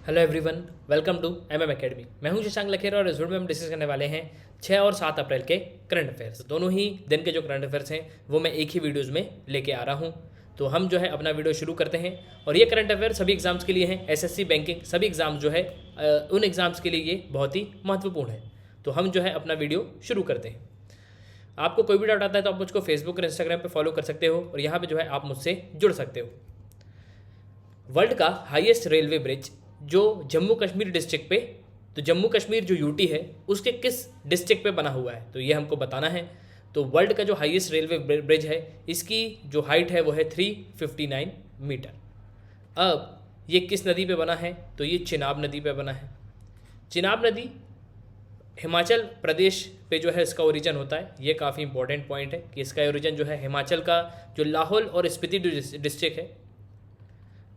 Hello everyone, welcome to MM academy. मैं हूं शशांक लखेरा और इस वीडियो में हम डिस्कस करने वाले हैं 6 और 7 अप्रैल के करंट अफेयर्स। दोनों ही दिन के जो करंट अफेयर्स हैं वो मैं एक ही वीडियोज़ में लेके आ रहा हूं। तो हम जो है अपना वीडियो शुरू करते हैं। और ये करंट अफेयर सभी एग्जाम्स के लिए हैं, एसएससी बैंकिंग सभी एग्जाम्स जो है उन एग्जाम्स के लिए ये बहुत ही महत्वपूर्ण है। तो हम जो है अपना वीडियो शुरू करते हैं। आपको कोई भी डाउट आता है तो आप मुझको फेसबुक और इंस्टाग्राम पर फॉलो कर सकते हो और यहाँ पर जो है आप मुझसे जुड़ सकते हो। वर्ल्ड का हाईएस्ट रेलवे ब्रिज जो जम्मू कश्मीर डिस्ट्रिक्ट पे, तो जम्मू कश्मीर जो यूटी है उसके किस डिस्ट्रिक्ट पे बना हुआ है, तो ये हमको बताना है। तो वर्ल्ड का जो हाईएस्ट रेलवे ब्रिज है इसकी जो हाइट है वो है 359 मीटर। अब ये किस नदी पे बना है, तो ये चिनाब नदी पे बना है। चिनाब नदी हिमाचल प्रदेश पे जो है इसका ओरिजिन होता है। ये काफ़ी इंपॉर्टेंट पॉइंट है कि इसका ओरिजिन जो है हिमाचल का जो लाहौल और स्पीति डिस्ट्रिक्ट है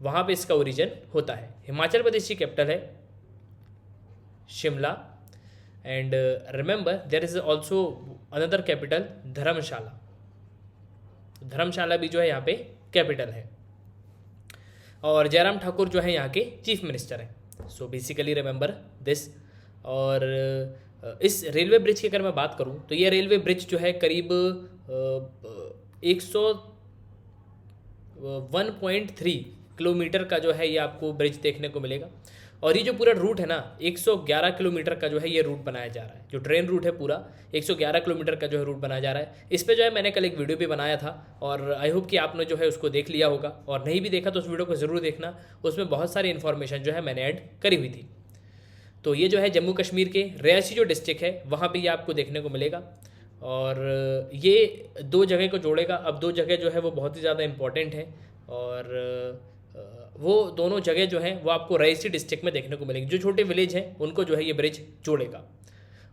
वहाँ पे इसका ओरिजिन होता है। हिमाचल प्रदेश की कैपिटल है Shimla and remember there is also another capital Dharamshala. Dharamshala भी जो है यहाँ पे कैपिटल है। और जयराम ठाकुर जो है यहाँ के चीफ मिनिस्टर हैं। So basically remember this. और इस रेलवे ब्रिज की अगर मैं बात करूँ तो ये रेलवे ब्रिज जो है करीब 1.3 किलोमीटर का जो है ये आपको ब्रिज देखने को मिलेगा। और ये जो पूरा रूट है ना 111 किलोमीटर का जो है ये रूट बनाया जा रहा है। जो ट्रेन रूट है पूरा 111 किलोमीटर का जो है रूट बनाया जा रहा है। इस पे जो है मैंने कल एक वीडियो भी बनाया था और आई होप कि आपने जो है उसको देख लिया होगा, और नहीं भी देखा तो उस वीडियो को ज़रूर देखना। उसमें बहुत सारी इन्फॉर्मेशन जो है मैंने ऐड करी हुई थी। तो ये जो है जम्मू कश्मीर के रियासी जो डिस्ट्रिक्ट है वहाँ पर ये आपको देखने को मिलेगा। और ये दो जगह को जोड़ेगा। अब दो जगह जो है वो बहुत ही ज़्यादा इंपॉर्टेंट है और वो दोनों जगह जो हैं वो आपको रियासी डिस्ट्रिक्ट में देखने को मिलेंगी। जो छोटे विलेज हैं उनको जो है ये ब्रिज जोड़ेगा।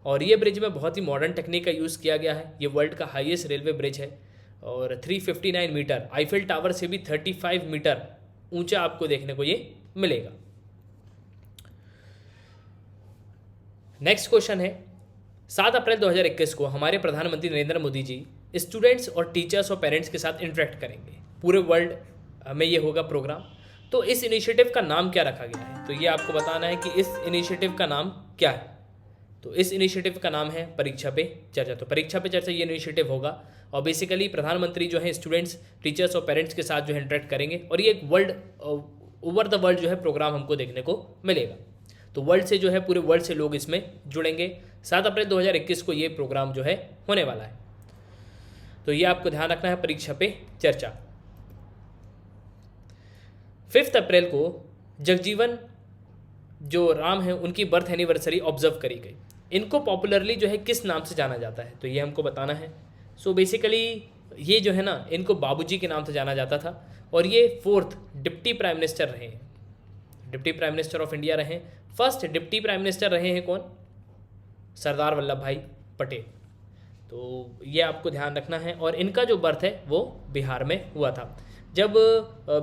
और ये ब्रिज में बहुत ही मॉडर्न टेक्निक का यूज़ किया गया है। ये वर्ल्ड का हाईएस्ट रेलवे ब्रिज है और 359 मीटर, आईफिल टावर से भी 35 मीटर ऊंचा आपको देखने को ये मिलेगा। नेक्स्ट क्वेश्चन है, 7 अप्रैल 2021 को हमारे प्रधानमंत्री नरेंद्र मोदी जी स्टूडेंट्स और टीचर्स और पेरेंट्स के साथ इंटरेक्ट करेंगे। पूरे वर्ल्ड में ये होगा प्रोग्राम। तो इस इनिशिएटिव का नाम क्या रखा गया है, तो ये आपको बताना है कि इस इनिशिएटिव का नाम क्या है। तो इस इनिशिएटिव का नाम है परीक्षा पे चर्चा। तो परीक्षा पे चर्चा ये इनिशिएटिव होगा और बेसिकली प्रधानमंत्री जो है स्टूडेंट्स, टीचर्स और पेरेंट्स के साथ जो है इंटरेक्ट करेंगे और ये एक वर्ल्ड ओवर द वर्ल्ड जो है प्रोग्राम हमको देखने को मिलेगा। तो वर्ल्ड से जो है पूरे वर्ल्ड से लोग इसमें जुड़ेंगे। 7 अप्रैल 2021 को ये प्रोग्राम जो है होने वाला है। तो ये आपको ध्यान रखना है, परीक्षा पे चर्चा। 5 अप्रैल को जगजीवन जो राम है उनकी बर्थ एनिवर्सरी ऑब्जर्व करी गई। इनको पॉपुलरली जो है किस नाम से जाना जाता है, तो ये हमको बताना है। सो बेसिकली ये जो है ना इनको बाबूजी के नाम से जाना जाता था और ये 4th डिप्टी प्राइम मिनिस्टर रहे हैं। Deputy prime minister of India रहे। फर्स्ट डिप्टी प्राइम मिनिस्टर रहे हैं कौन, सरदार वल्लभ भाई पटेल। तो ये आपको ध्यान रखना है। और इनका जो बर्थ है वो बिहार में हुआ था। जब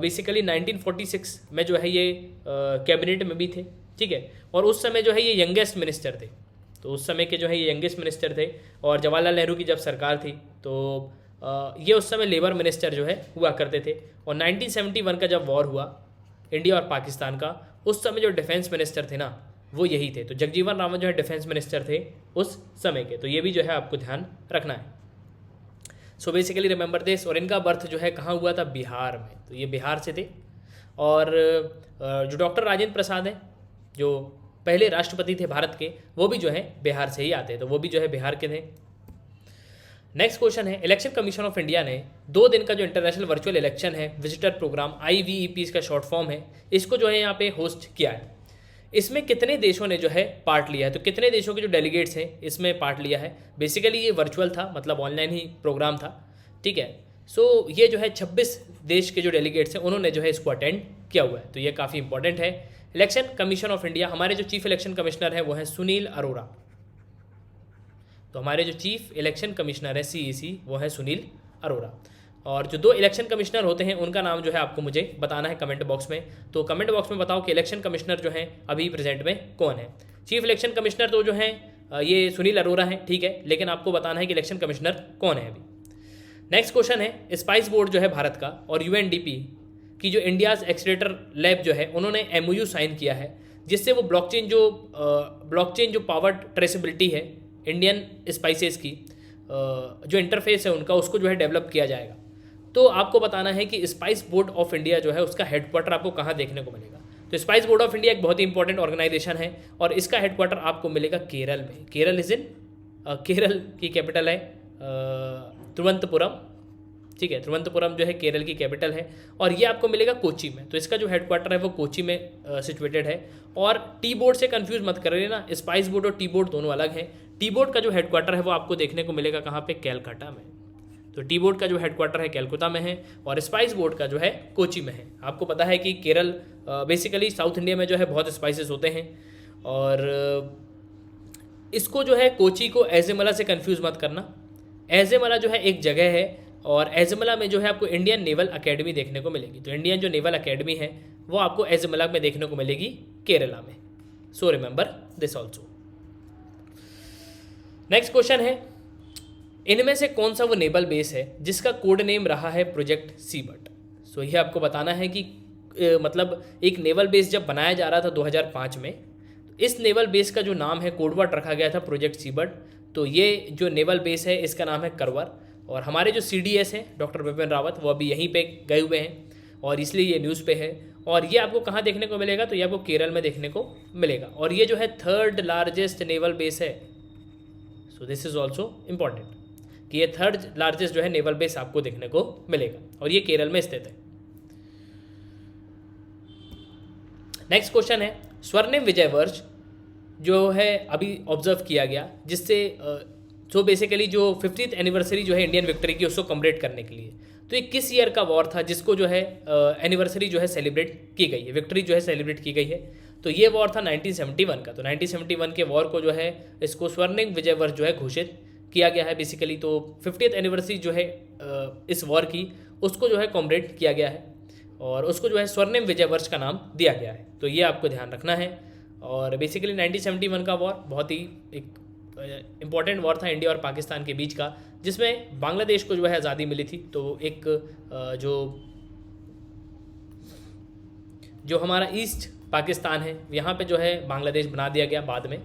बेसिकली 1946 में जो है ये कैबिनेट में भी थे, ठीक है। और उस समय जो है ये यंगेस्ट मिनिस्टर थे। तो उस समय के जो है ये यंगेस्ट मिनिस्टर थे। और जवाहरलाल नेहरू की जब सरकार थी तो ये उस समय लेबर मिनिस्टर जो है हुआ करते थे। और 1971 का जब वॉर हुआ इंडिया और पाकिस्तान का, उस समय जो डिफेंस मिनिस्टर थे ना वो यही थे। तो जगजीवन राम जो है डिफेंस मिनिस्टर थे उस समय के। तो ये भी जो है आपको ध्यान रखना है। So basically remember this. और इनका बर्थ जो है कहाँ हुआ था, बिहार में। तो ये बिहार से थे। और जो डॉक्टर राजेंद्र प्रसाद हैं जो पहले राष्ट्रपति थे भारत के, वो भी जो है बिहार से ही आते हैं। तो वो भी जो है बिहार के थे। नेक्स्ट क्वेश्चन है, इलेक्शन कमीशन ऑफ इंडिया ने 2 दिन का जो इंटरनेशनल वर्चुअल इलेक्शन है विजिटर प्रोग्राम IVEP इसका शॉर्ट फॉर्म है, इसको जो है यहाँ पे होस्ट किया है। इसमें कितने देशों ने जो है पार्ट लिया है, तो कितने देशों के जो डेलीगेट्स हैं इसमें पार्ट लिया है। बेसिकली ये वर्चुअल था, मतलब ऑनलाइन ही प्रोग्राम था, ठीक है। सो ये जो है 26 देश के जो डेलीगेट्स हैं उन्होंने जो है इसको अटेंड किया हुआ है। तो ये काफ़ी इंपॉर्टेंट है। इलेक्शन कमीशन ऑफ इंडिया, हमारे जो चीफ इलेक्शन कमिश्नर है वो है सुनील अरोड़ा। तो हमारे जो चीफ इलेक्शन कमिश्नर है CEC वो है सुनील अरोड़ा। और जो 2 इलेक्शन कमिश्नर होते हैं उनका नाम जो है आपको मुझे बताना है कमेंट बॉक्स में। तो कमेंट बॉक्स में बताओ कि इलेक्शन कमिश्नर जो है अभी प्रेजेंट में कौन है। चीफ इलेक्शन कमिश्नर तो जो है ये सुनील अरोड़ा है, ठीक है, लेकिन आपको बताना है कि इलेक्शन कमिश्नर कौन है अभी। नेक्स्ट क्वेश्चन है, स्पाइस बोर्ड जो है भारत का और UNDP की जो इंडियाज़ एक्सीलेटर लैब जो है उन्होंने MOU साइन किया है जिससे वो ब्लॉकचेन जो पावर ट्रेसेबिलिटी है इंडियन स्पाइसेस की, जो इंटरफेस है उनका, उसको जो है डेवलप किया जाएगा। तो आपको बताना है कि स्पाइस बोर्ड ऑफ इंडिया जो है उसका हेडक्वार्टर आपको कहाँ देखने को मिलेगा। तो स्पाइस बोर्ड ऑफ इंडिया एक बहुत ही इंपॉर्टेंट ऑर्गेनाइजेशन है और इसका हेडक्वार्टर आपको मिलेगा केरल में। केरल की कैपिटल है तिरुवनंतपुरम, ठीक है, तिरुवनंतपुरम जो है केरल की कैपिटल है और ये आपको मिलेगा कोची में। तो इसका जो हेडक्वार्टर है वो कोची में सिचुएटेड है। और टी बोर्ड से कंफ्यूज मत कर लेना, स्पाइस बोर्ड और टी बोर्ड दोनों अलग है। टी बोर्ड का जो हेडक्वार्टर है वो आपको देखने को मिलेगा कहाँ पे, कैलकाटा में। तो टी बोर्ड का जो हेडक्वार्टर है कैलकाटा में है और स्पाइस बोर्ड का जो है कोची में है। आपको पता है कि केरल बेसिकली साउथ इंडिया में जो है बहुत स्पाइसेस होते हैं और इसको जो है कोची को एजेमला से कंफ्यूज मत करना। एजेमला जो है एक जगह है और एजेमला में जो है आपको इंडियन नेवल अकेडमी देखने को मिलेगी। तो इंडियन जो नेवल अकेडमी है वो आपको एजेमला में देखने को मिलेगी केरला में। So remember this also. Next question है, इनमें से कौन सा वो नेवल बेस है जिसका कोड नेम रहा है प्रोजेक्ट सीबर्ट। सो ये आपको बताना है कि मतलब एक नेवल बेस जब बनाया जा रहा था 2005 में, इस नेवल बेस का जो नाम है, कोडवर्ड रखा गया था प्रोजेक्ट सीबर्ट। तो ये जो नेवल बेस है इसका नाम है करवर और हमारे जो CDS हैं डॉक्टर बिपिन रावत वो अभी यहीं पे गए हुए हैं और इसलिए ये न्यूज़ पे है। और ये आपको कहाँ देखने को मिलेगा, तो ये आपको केरल में देखने को मिलेगा और ये जो है 3rd लार्जेस्ट नेवल बेस है। So this is also important कि ये 3rd लार्जेस्ट जो है नेवल बेस आपको देखने को मिलेगा और ये केरल में स्थित है। नेक्स्ट क्वेश्चन है, स्वर्णिम विजय वर्ष जो है अभी ऑब्जर्व किया गया, जिससे सो बेसिकली जो 50th एनिवर्सरी जो है इंडियन विक्ट्री की उसको कमरेट करने के लिए, तो ये किस ईयर का वॉर था जिसको जो है एनिवर्सरी जो है सेलिब्रेट की गई है, विक्ट्री जो है सेलिब्रेट की गई है। तो ये वॉर था 1971 का। तो 1971 के वॉर को जो है इसको स्वर्णिम विजय वर्ष जो है घोषित किया गया है बेसिकली। तो 50th एनिवर्सरी जो है इस वॉर की उसको जो है कॉमरेट किया गया है और उसको जो है स्वर्णिम विजय वर्ष का नाम दिया गया है। तो ये आपको ध्यान रखना है। और बेसिकली 1971 का वॉर बहुत ही एक इम्पॉर्टेंट वॉर था इंडिया और पाकिस्तान के बीच का, जिसमें बांग्लादेश को जो है आज़ादी मिली थी। तो एक जो हमारा ईस्ट पाकिस्तान है यहाँ पे जो है बांग्लादेश बना दिया गया बाद में।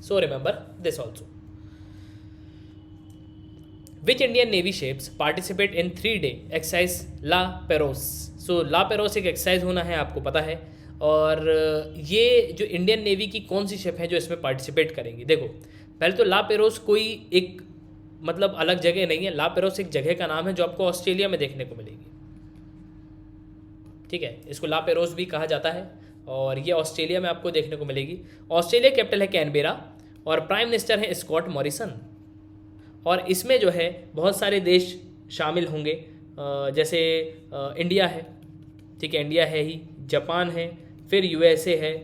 So remember this also. Which Indian navy ships participate in 3-day exercise La Perouse. So La Perouse एक एक्सरसाइज होना है, आपको पता है। और ये जो इंडियन नेवी की कौन सी शिप है जो इसमें पार्टिसिपेट करेंगी। देखो पहले तो ला पेरोस कोई एक मतलब अलग जगह नहीं है, ला पेरोस एक जगह का नाम है जो आपको ऑस्ट्रेलिया में देखने को मिलेगी, ठीक है। इसको ला पेरोस भी कहा जाता है और ये ऑस्ट्रेलिया में आपको देखने को मिलेगी। ऑस्ट्रेलिया कैपिटल है कैनबेरा और प्राइम मिनिस्टर है स्कॉट मॉरिसन। और इसमें जो है बहुत सारे देश शामिल होंगे, जैसे इंडिया है, ठीक है, इंडिया है ही, जापान है, फिर USA है,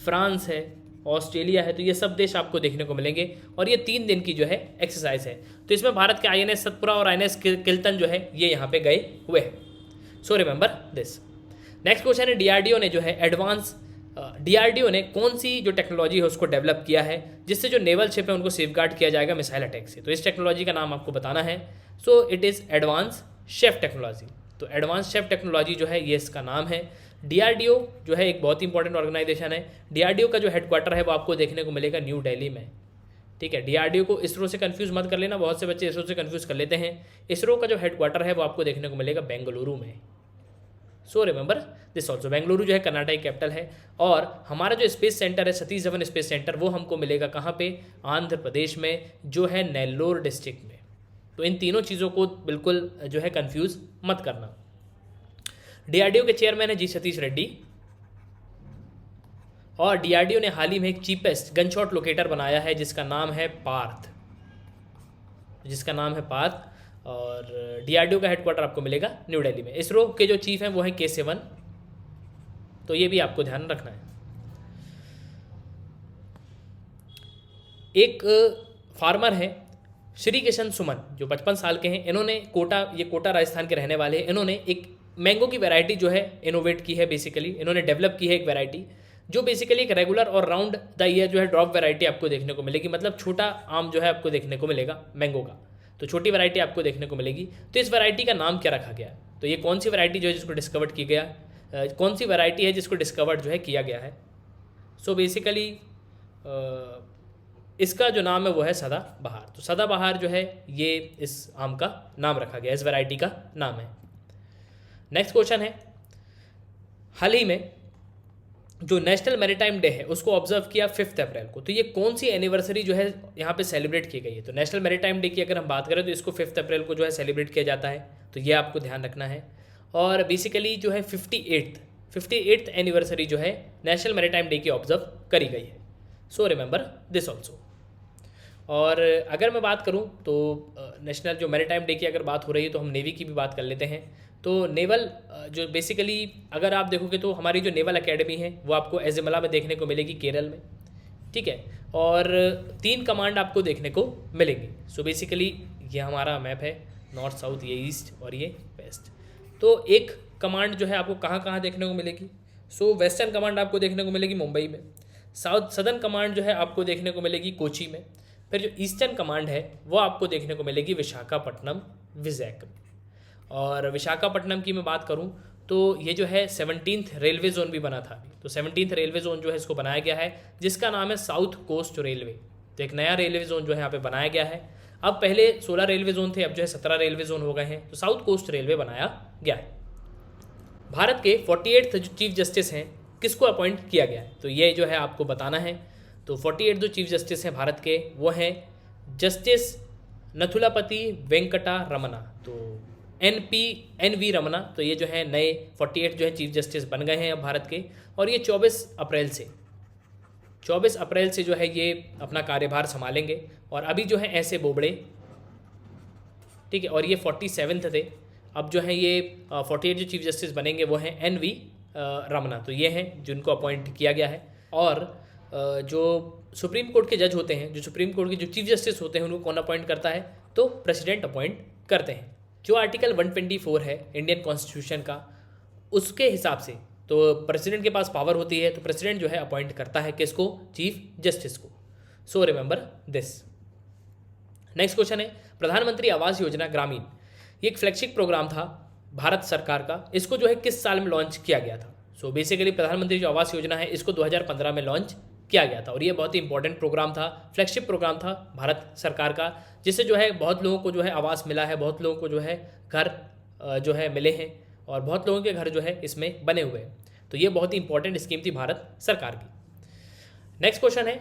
फ्रांस है, ऑस्ट्रेलिया है। तो ये सब देश आपको देखने को मिलेंगे और ये 3 दिन की जो है एक्सरसाइज है। तो इसमें भारत के INS सतपुरा और INS किल्तन जो है ये यहाँ पे गए हुए हैं। सो रिमेंबर दिस। नेक्स्ट क्वेश्चन है, DRDO ने कौन सी जो टेक्नोलॉजी है उसको डेवलप किया है जिससे जो नेवल शिप है उनको सेफगार्ड किया जाएगा मिसाइल अटैक से। तो इस टेक्नोलॉजी का नाम आपको बताना है। So it is advance chef technology. तो एडवांस शेफ टेक्नोलॉजी जो है ये इसका नाम है। DRDO जो है एक बहुत ही इंपॉर्टेंट ऑर्गेनाइजेशन है। DRDO का जो हेडक्वार्टर है वो आपको देखने को मिलेगा न्यू दिल्ली में, ठीक है। DRDO को इसरो से कंफ्यूज मत कर लेना, बहुत से बच्चे इसरो से कंफ्यूज कर लेते हैं। इसरो का जो हेडक्वार्टर है वो आपको देखने को मिलेगा बेंगलुरु में। So remember this also. Bengaluru जो है कर्नाटक की कैपिटल है और हमारा जो स्पेस सेंटर है सतीश धवन स्पेस सेंटर वो हमको मिलेगा कहाँ पे, आंध्र प्रदेश में, जो है नेल्लोर डिस्ट्रिक्ट में। तो इन तीनों चीज़ों को बिल्कुल जो है कंफ्यूज मत करना। DRDO के चेयरमैन है जी सतीश रेड्डी और DRDO ने हाल ही में एक चीपेस्ट गनशॉट लोकेटर बनाया है जिसका नाम है पार्थ, और DRDO का हेडक्वार्टर आपको मिलेगा न्यू दिल्ली में। इसरो के जो चीफ हैं वो हैं K7, तो ये भी आपको ध्यान रखना है। एक फार्मर है श्री किशन सुमन जो 55 साल के हैं। इन्होंने कोटा राजस्थान के रहने वाले हैं। इन्होंने एक मैंगो की वैरायटी जो है इनोवेट की है, बेसिकली इन्होंने डेवलप की है एक वैरायटी जो बेसिकली एक रेगुलर और राउंड द ईयर जो है ड्रॉप वैरायटी आपको देखने को मिलेगी। मतलब छोटा आम जो है आपको देखने को मिलेगा मैंगो का, तो छोटी वैरायटी आपको देखने को मिलेगी। तो इस वैरायटी का नाम क्या रखा गया है, तो ये कौन सी वैरायटी जो है जिसको डिस्कवर्ड की गया, कौन सी वैरायटी है जिसको डिस्कवर्ड जो है किया गया है। सो बेसिकली इसका जो नाम है वो है सदाबहार। तो सदाबहार जो है ये इस आम का नाम रखा गया, इस वैरायटी का नाम है। नेक्स्ट क्वेश्चन है, हाल ही में जो नेशनल मैरीटाइम डे है उसको ऑब्जर्व किया 5 अप्रैल को। तो ये कौन सी एनिवर्सरी जो है यहाँ पे सेलिब्रेट की गई है? तो नेशनल मैरीटाइम डे की अगर हम बात करें तो इसको 5 अप्रैल को जो है सेलिब्रेट किया जाता है, तो ये आपको ध्यान रखना है। और बेसिकली जो है 58th एनिवर्सरी जो है नेशनल मैरीटाइम डे की ऑब्जर्व करी गई है। सो रिमेंबर दिस ऑल्सो। और अगर मैं बात करूं तो नेशनल जो मैरीटाइम डे की अगर बात हो रही है तो हम नेवी की भी बात कर लेते हैं। तो नेवल जो बेसिकली अगर आप देखोगे तो हमारी जो नेवल एकेडमी है वो आपको एजिमला में देखने को मिलेगी, केरल में, ठीक है। और 3 कमांड आपको देखने को मिलेंगी। सो बेसिकली ये हमारा मैप है, नॉर्थ साउथ, ये ईस्ट और ये वेस्ट। तो एक कमांड जो है आपको कहाँ कहाँ देखने को मिलेगी? सो वेस्टर्न कमांड आपको देखने को मिलेगी मुंबई में, सदर्न कमांड जो है आपको देखने को मिलेगी कोची में, फिर जो ईस्टर्न कमांड है वो आपको देखने को मिलेगी विशाखापट्टनम, विजैक। और विशाखापट्टनम की मैं बात करूं तो ये जो है 17th रेलवे जोन भी बना था अभी। तो 17th रेलवे जोन जो है इसको बनाया गया है जिसका नाम है साउथ कोस्ट रेलवे। तो एक नया रेलवे जोन जो है यहाँ पे बनाया गया है। अब पहले 16 रेलवे जोन थे, अब जो है 17 रेलवे जोन हो गए हैं। तो साउथ कोस्ट रेलवे बनाया गया है। भारत के 48th जो चीफ जस्टिस हैं किसको अपॉइंट किया गया है? तो ये जो है आपको बताना है। तो 48 जो चीफ जस्टिस हैं भारत के वो हैं जस्टिस नथुलापति वेंकटा रमना, तो NV रमना। तो ये जो है नए 48 जो है चीफ जस्टिस बन गए हैं अब भारत के। और ये 24 अप्रैल से जो है ये अपना कार्यभार संभालेंगे। और अभी जो है ऐसे बोबड़े, ठीक है, और ये 47th थे। अब जो है ये 48 जो चीफ जस्टिस बनेंगे वो हैं NV रमना। तो ये हैं जिनको अपॉइंट किया गया है। और जो सुप्रीम कोर्ट के जज होते हैं, जो सुप्रीम कोर्ट के जो चीफ जस्टिस होते हैं उनको कौन अपॉइंट करता है? तो प्रेसिडेंट अपॉइंट करते हैं। जो आर्टिकल 124 है इंडियन कॉन्स्टिट्यूशन का, उसके हिसाब से तो प्रेसिडेंट के पास पावर होती है। तो प्रेसिडेंट जो है अपॉइंट करता है किसको? चीफ जस्टिस को। सो रिमेंबर दिस। नेक्स्ट क्वेश्चन है, प्रधानमंत्री आवास योजना ग्रामीण, ये एक फ्लैगशिप प्रोग्राम था भारत सरकार का। इसको जो है किस साल में लॉन्च किया गया था? सो बेसिकली प्रधानमंत्री जो आवास योजना है इसको 2015 में लॉन्च किया गया था। और ये बहुत ही इंपॉर्टेंट प्रोग्राम था, फ्लैगशिप प्रोग्राम था भारत सरकार का, जिससे जो है बहुत लोगों को जो है आवास मिला है, बहुत लोगों को जो है घर जो है मिले हैं और बहुत लोगों के घर जो है इसमें बने हुए हैं। तो ये बहुत ही इंपॉर्टेंट स्कीम थी भारत सरकार की। नेक्स्ट क्वेश्चन है,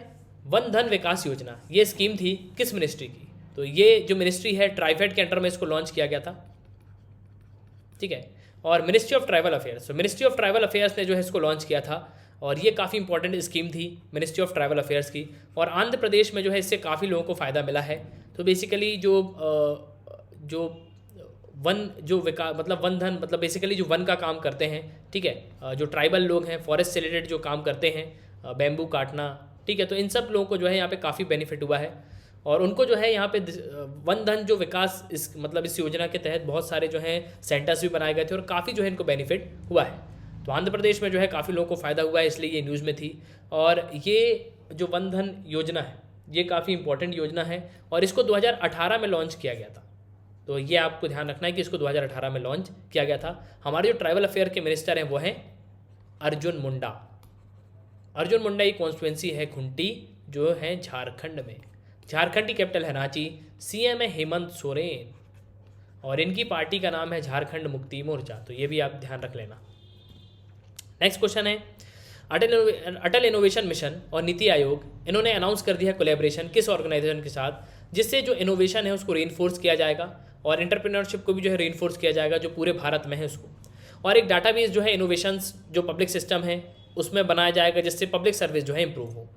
वन धन विकास योजना, ये स्कीम थी किस मिनिस्ट्री की? तो ये जो मिनिस्ट्री है ट्राइफेड के अंडर में इसको लॉन्च किया गया था, ठीक है। और मिनिस्ट्री ऑफ ट्राइबल अफेयर्स, तो मिनिस्ट्री ऑफ ट्राइबल अफेयर्स ने जो है इसको लॉन्च किया था। और ये काफ़ी इंपॉर्टेंट स्कीम थी मिनिस्ट्री ऑफ ट्राइबल अफेयर्स की। और आंध्र प्रदेश में जो है इससे काफ़ी लोगों को फ़ायदा मिला है। तो बेसिकली जो वन जो विकास मतलब वन धन मतलब बेसिकली जो वन का काम करते हैं, ठीक है, जो ट्राइबल लोग हैं, फॉरेस्ट से रिलेटेड जो काम करते हैं, बैम्बू काटना, ठीक है, तो इन सब लोगों को जो है यहाँ पे काफ़ी बेनिफिट हुआ है। और उनको जो है यहाँ पे वन धन जो विकास इस योजना के तहत बहुत सारे जो हैं सेंटर्स भी बनाए गए थे और काफ़ी जो है इनको बेनिफिट हुआ है। तो आंध्र प्रदेश में जो है काफ़ी लोगों को फ़ायदा हुआ है, इसलिए ये न्यूज़ में थी। और ये जो वन धन योजना है ये काफ़ी इंपॉर्टेंट योजना है और इसको 2018 में लॉन्च किया गया था। तो ये आपको ध्यान रखना है कि इसको 2018 में लॉन्च किया गया था। हमारे जो ट्राइबल अफेयर के मिनिस्टर हैं वो हैं अर्जुन मुंडा। अर्जुन मुंडा की कॉन्स्टिट्यूंसी है खुंटी, जो है झारखंड में। झारखंड की कैपिटल है रांची। CM है हेमंत सोरेन और इनकी पार्टी का नाम है झारखंड मुक्ति मोर्चा। तो ये भी आप ध्यान रख लेना। नेक्स्ट क्वेश्चन है, अटल इनोवेशन मिशन और नीति आयोग, इन्होंने अनाउंस कर दिया कोलैबोरेशन किस ऑर्गेनाइजेशन के साथ, जिससे जो इनोवेशन है उसको रीइंफोर्स किया जाएगा और एंटरप्रेन्योरशिप को भी जो है रीइंफोर्स किया जाएगा जो पूरे भारत में है उसको। और एक डाटाबेस जो है इनोवेशंस जो पब्लिक सिस्टम है उसमें बनाया जाएगा जिससे पब्लिक सर्विस जो है इंप्रूव हो।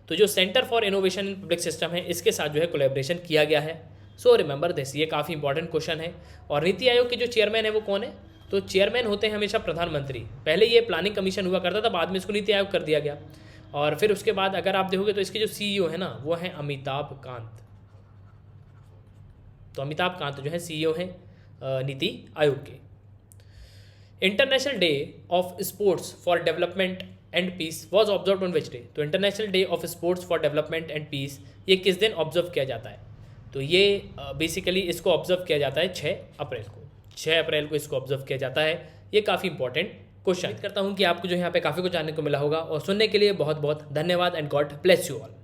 तो जो centre for innovation in public system है इसके साथ जो है कोलैबोरेशन किया गया है। सो रिमेंबर दिस, ये काफ़ी इंपॉर्टेंट क्वेश्चन है। और नीति आयोग के जो चेयरमैन है वो कौन है? तो चेयरमैन होते हैं हमेशा प्रधानमंत्री। पहले ये प्लानिंग कमीशन हुआ करता था, बाद में इसको नीति आयोग कर दिया गया। और फिर उसके बाद अगर आप देखोगे तो इसके जो CEO है ना वो हैं अमिताभ कांत। तो अमिताभ कांत जो है CEO हैं नीति आयोग के। International day of sports for development and peace was observe on which day? तो international day of sports for development and peace ये किस दिन ऑब्जर्व किया जाता है? तो ये बेसिकली इसको ऑब्जर्व किया जाता है 6 अप्रैल को। 6 अप्रैल को इसको ऑब्जर्व किया जाता है। ये काफ़ी इंपॉर्टेंट क्वेश्चन। करता हूँ कि आपको जो यहाँ पे काफ़ी कुछ जानने को मिला होगा, और सुनने के लिए बहुत बहुत धन्यवाद and God bless you all.